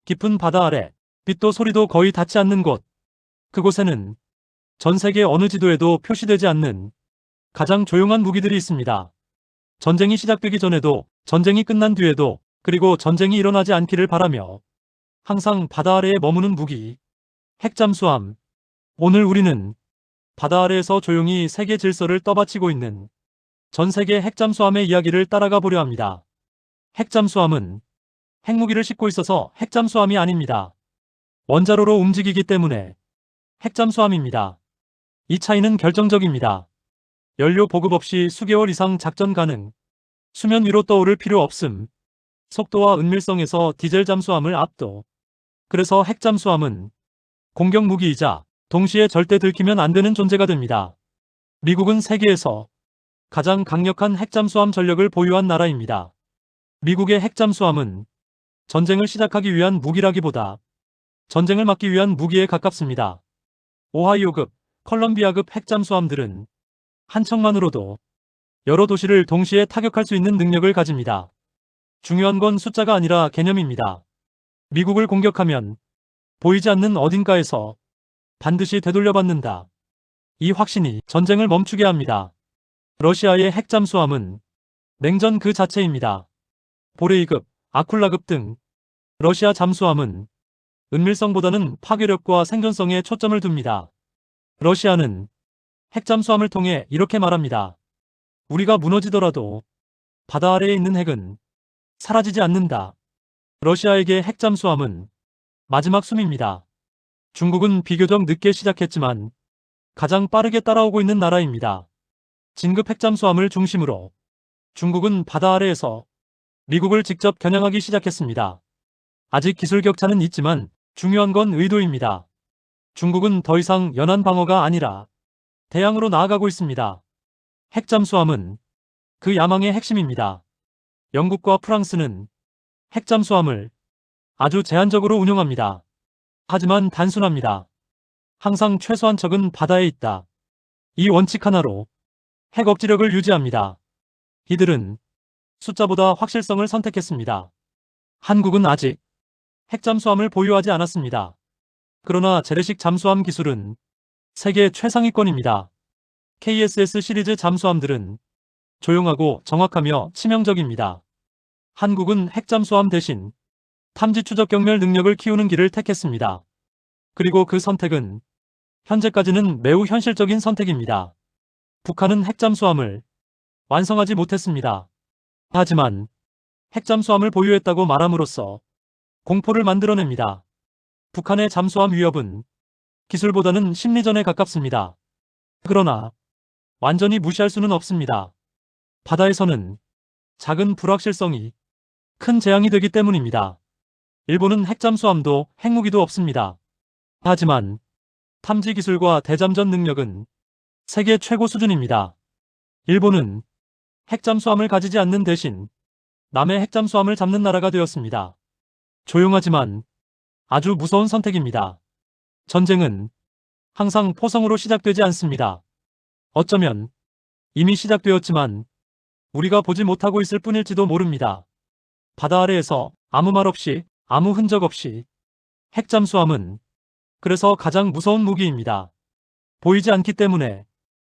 깊은 바다 아래, 빛도 소리도 거의 닿지 않는 곳. 그곳에는 전 세계 어느 지도에도 표시되지 않는 가장 조용한 무기들이 있습니다. 전쟁이 시작되기 전에도, 전쟁이 끝난 뒤에도, 그리고 전쟁이 일어나지 않기를 바라며 항상 바다 아래에 머무는 무기. 핵잠수함. 오늘 우리는 바다 아래에서 조용히 세계 질서를 떠받치고 있는 전 세계 핵잠수함의 이야기를 따라가 보려 합니다. 핵잠수함은 핵무기를 싣고 있어서 핵잠수함이 아닙니다. 원자로로 움직이기 때문에 핵잠수함입니다. 이 차이는 결정적입니다. 연료 보급 없이 수개월 이상 작전 가능. 수면 위로 떠오를 필요 없음. 속도와 은밀성에서 디젤 잠수함을 압도. 그래서 핵잠수함은 공격 무기이자 동시에 절대 들키면 안 되는 존재가 됩니다. 미국은 세계에서 가장 강력한 핵잠수함 전력을 보유한 나라입니다. 미국의 핵잠수함은 전쟁을 시작하기 위한 무기라기보다 전쟁을 막기 위한 무기에 가깝습니다. 오하이오급, 컬럼비아급 핵잠수함들은 한 척만으로도 여러 도시를 동시에 타격할 수 있는 능력을 가집니다. 중요한 건 숫자가 아니라 개념입니다. 미국을 공격하면 보이지 않는 어딘가에서 반드시 되돌려받는다. 이 확신이 전쟁을 멈추게 합니다. 러시아의 핵잠수함은 냉전 그 자체입니다. 보레이급, 아쿨라급 등 러시아 잠수함은 은밀성보다는 파괴력과 생존성에 초점을 둡니다. 러시아는 핵잠수함을 통해 이렇게 말합니다. 우리가 무너지더라도 바다 아래에 있는 핵은 사라지지 않는다. 러시아에게 핵잠수함은 마지막 숨입니다. 중국은 비교적 늦게 시작했지만 가장 빠르게 따라오고 있는 나라입니다. 진급 핵잠수함을 중심으로 중국은 바다 아래에서 미국을 직접 겨냥하기 시작했습니다. 아직 기술 격차는 있지만 중요한 건 의도입니다. 중국은 더 이상 연안 방어가 아니라 대양으로 나아가고 있습니다. 핵잠수함은 그 야망의 핵심입니다. 영국과 프랑스는 핵잠수함을 아주 제한적으로 운용합니다. 하지만 단순합니다. 항상 최소한 적은 바다에 있다. 이 원칙 하나로 핵 억지력을 유지합니다. 이들은 숫자보다 확실성을 선택했습니다. 한국은 아직 핵잠수함을 보유하지 않았습니다. 그러나 재래식 잠수함 기술은 세계 최상위권입니다. KSS 시리즈 잠수함들은 조용하고 정확하며 치명적입니다. 한국은 핵잠수함 대신 탐지 추적 경멸 능력을 키우는 길을 택했습니다. 그리고 그 선택은 현재까지는 매우 현실적인 선택입니다. 북한은 핵잠수함을 완성하지 못했습니다. 하지만 핵잠수함을 보유했다고 말함으로써 공포를 만들어냅니다. 북한의 잠수함 위협은 기술보다는 심리전에 가깝습니다. 그러나 완전히 무시할 수는 없습니다. 바다에서는 작은 불확실성이 큰 재앙이 되기 때문입니다. 일본은 핵잠수함도 핵무기도 없습니다. 하지만 탐지 기술과 대잠전 능력은 세계 최고 수준입니다. 일본은 핵잠수함을 가지지 않는 대신 남의 핵잠수함을 잡는 나라가 되었습니다. 조용하지만 아주 무서운 선택입니다. 전쟁은 항상 포성으로 시작되지 않습니다. 어쩌면 이미 시작되었지만 우리가 보지 못하고 있을 뿐일지도 모릅니다. 바다 아래에서 아무 말 없이, 아무 흔적 없이 핵잠수함은 그래서 가장 무서운 무기입니다. 보이지 않기 때문에